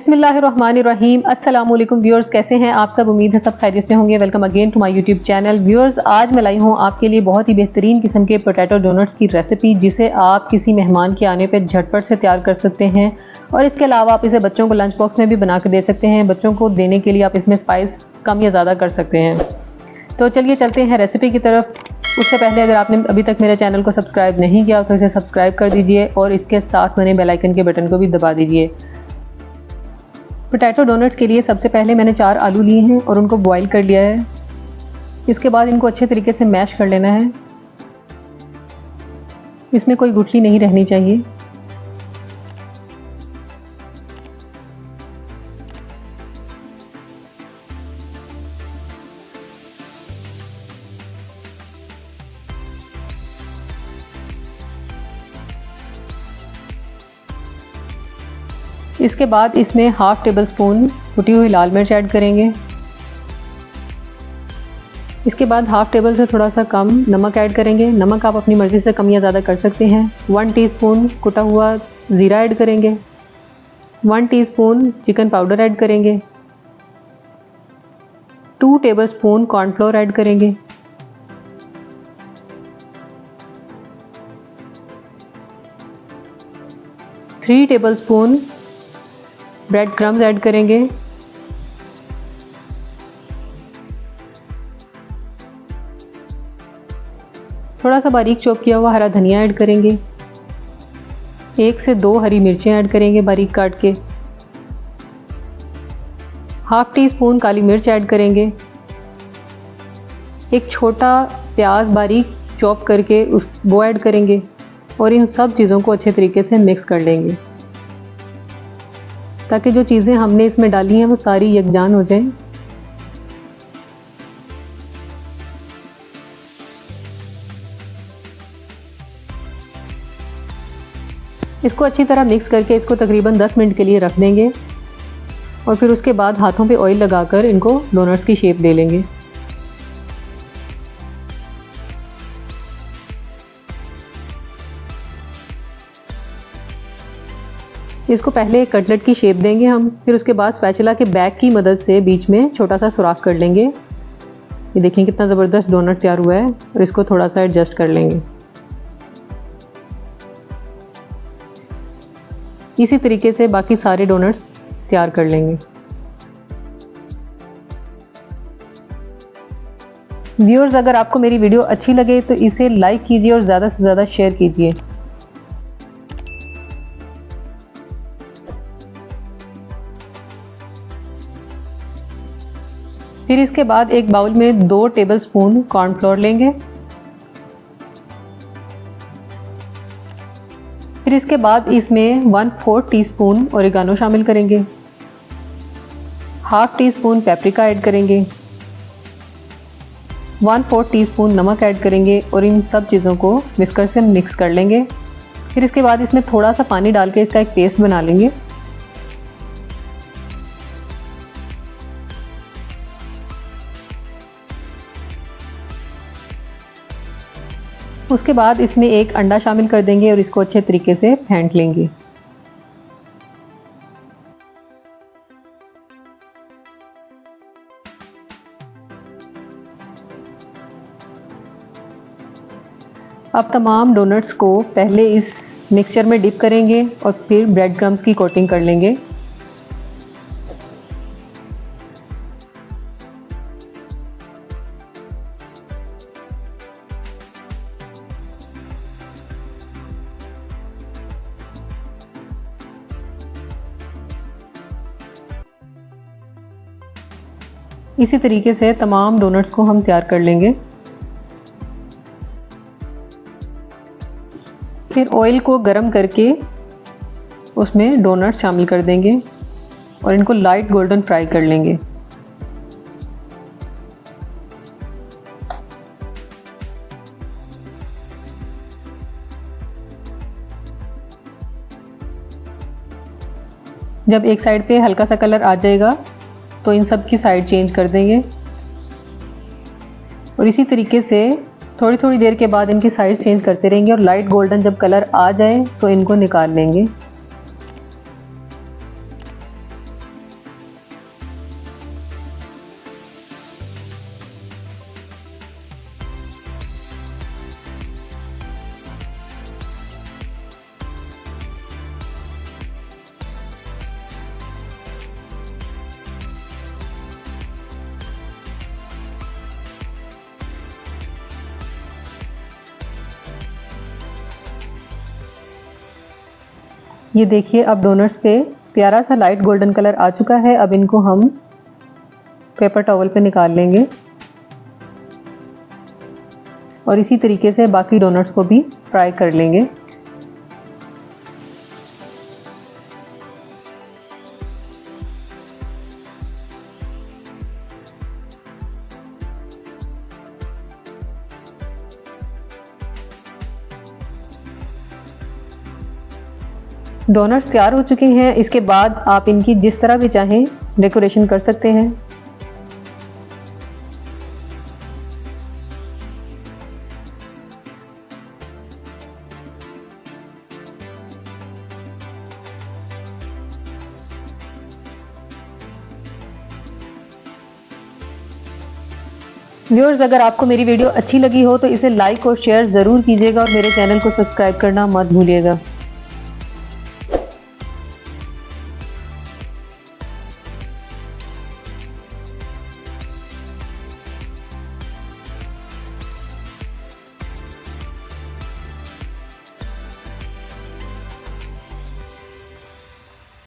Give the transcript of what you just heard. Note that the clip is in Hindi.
बिस्मिल्लाहिर्रहमानिर्रहीम। अस्सलाम वालेकुम व्यूअर्स, कैसे हैं आप सब? उम्मीद है सब खैरियत से होंगे। Welcome again to my YouTube channel. Viewers, आज मैं लाई हूँ आपके लिए बहुत ही बेहतरीन किस्म के पोटैटो डोनट्स की रेसिपी, जिसे आप किसी मेहमान के आने पर झटपट से तैयार कर सकते हैं। और इसके अलावा आप इसे बच्चों को लंच बॉक्स में भी बना के दे सकते हैं। बच्चों को देने के लिए आप इसमें स्पाइस कम या ज़्यादा कर सकते हैं। तो चलिए चलते हैं रेसिपी की तरफ। उससे पहले अगर आपने अभी तक मेरे चैनल को सब्सक्राइब नहीं किया तो इसे सब्सक्राइब कर दीजिए और इसके साथ बने बेल आइकन के बटन को भी दबा दीजिए। पोटैटो डोनट्स के लिए सबसे पहले मैंने 4 आलू लिए हैं और उनको बॉईल कर लिया है। इसके बाद इनको अच्छे तरीके से मैश कर लेना है। इसमें कोई गुठली नहीं रहनी चाहिए। इसके बाद इसमें हाफ़ टेबल स्पून कुटी हुई लाल मिर्च ऐड करेंगे। इसके बाद हाफ़ टेबल से थोड़ा सा कम नमक ऐड करेंगे। नमक आप अपनी मर्ज़ी से कम या ज़्यादा कर सकते हैं। 1 टीस्पून कुटा हुआ ज़ीरा ऐड करेंगे। 1 टीस्पून चिकन पाउडर ऐड करेंगे। 2 टेबल स्पून कॉर्नफ्लोर ऐड करेंगे। Three table spoon bread crumbs add करेंगे। थोड़ा सा बारीक चॉप किया हुआ हरा धनिया ऐड करेंगे। 1 से 2 हरी मिर्चें ऐड करेंगे बारीक काट के। हाफ़ टी स्पून काली मिर्च ऐड करेंगे। एक छोटा प्याज बारीक चॉप करके वो ऐड करेंगे और इन सब चीज़ों को अच्छे तरीके से मिक्स कर लेंगे ताकि जो चीज़ें हमने इसमें डाली हैं वो सारी यकजान हो जाएं। इसको अच्छी तरह मिक्स करके इसको तकरीबन 10 मिनट के लिए रख देंगे और फिर उसके बाद हाथों पे ऑयल लगाकर इनको डोनट्स की शेप दे लेंगे। इसको पहले एक कटलेट की शेप देंगे हम, फिर उसके बाद स्पैचुला के बैक की मदद से बीच में छोटा सा सुराख कर लेंगे। ये देखें कितना ज़बरदस्त डोनट तैयार हुआ है और इसको थोड़ा सा एडजस्ट कर लेंगे। इसी तरीके से बाकी सारे डोनट्स तैयार कर लेंगे। व्यूअर्स, अगर आपको मेरी वीडियो अच्छी लगे तो इसे लाइक कीजिए और ज़्यादा से ज़्यादा शेयर कीजिए। फिर इसके बाद एक बाउल में 2 टेबल स्पून कॉर्नफ्लोर लेंगे। फिर इसके बाद इसमें 1/4 टीस्पून ओरिगानो शामिल करेंगे। Half tea spoon paprika add करेंगे। 1/4 टीस्पून नमक ऐड करेंगे और इन सब चीज़ों को विस्कर से मिक्स कर लेंगे। फिर इसके बाद इसमें थोड़ा सा पानी डाल के इसका एक पेस्ट बना लेंगे। उसके बाद इसमें एक अंडा शामिल कर देंगे और इसको अच्छे तरीके से फेंट लेंगे। अब तमाम डोनट्स को पहले इस मिक्सचर में डिप करेंगे और फिर ब्रेड क्रम्स की कोटिंग कर लेंगे। इसी तरीके से तमाम डोनट्स को हम तैयार कर लेंगे। फिर ऑयल को गरम करके उसमें डोनट्स शामिल कर देंगे और इनको लाइट गोल्डन फ्राई कर लेंगे। जब एक साइड पे हल्का सा कलर आ जाएगा तो इन सब की साइड चेंज कर देंगे और इसी तरीके से थोड़ी थोड़ी देर के बाद इनकी साइड चेंज करते रहेंगे और लाइट गोल्डन जब कलर आ जाए तो इनको निकाल लेंगे। ये देखिए अब डोनट्स पे प्यारा सा लाइट गोल्डन कलर आ चुका है। अब इनको हम पेपर टॉवल पे निकाल लेंगे और इसी तरीके से बाकी डोनट्स को भी फ्राई कर लेंगे। डोनट्स तैयार हो चुके हैं। इसके बाद आप इनकी जिस तरह भी चाहें डेकोरेशन कर सकते हैं। व्यूअर्स, अगर आपको मेरी वीडियो अच्छी लगी हो तो इसे लाइक और शेयर ज़रूर कीजिएगा और मेरे चैनल को सब्सक्राइब करना मत भूलिएगा।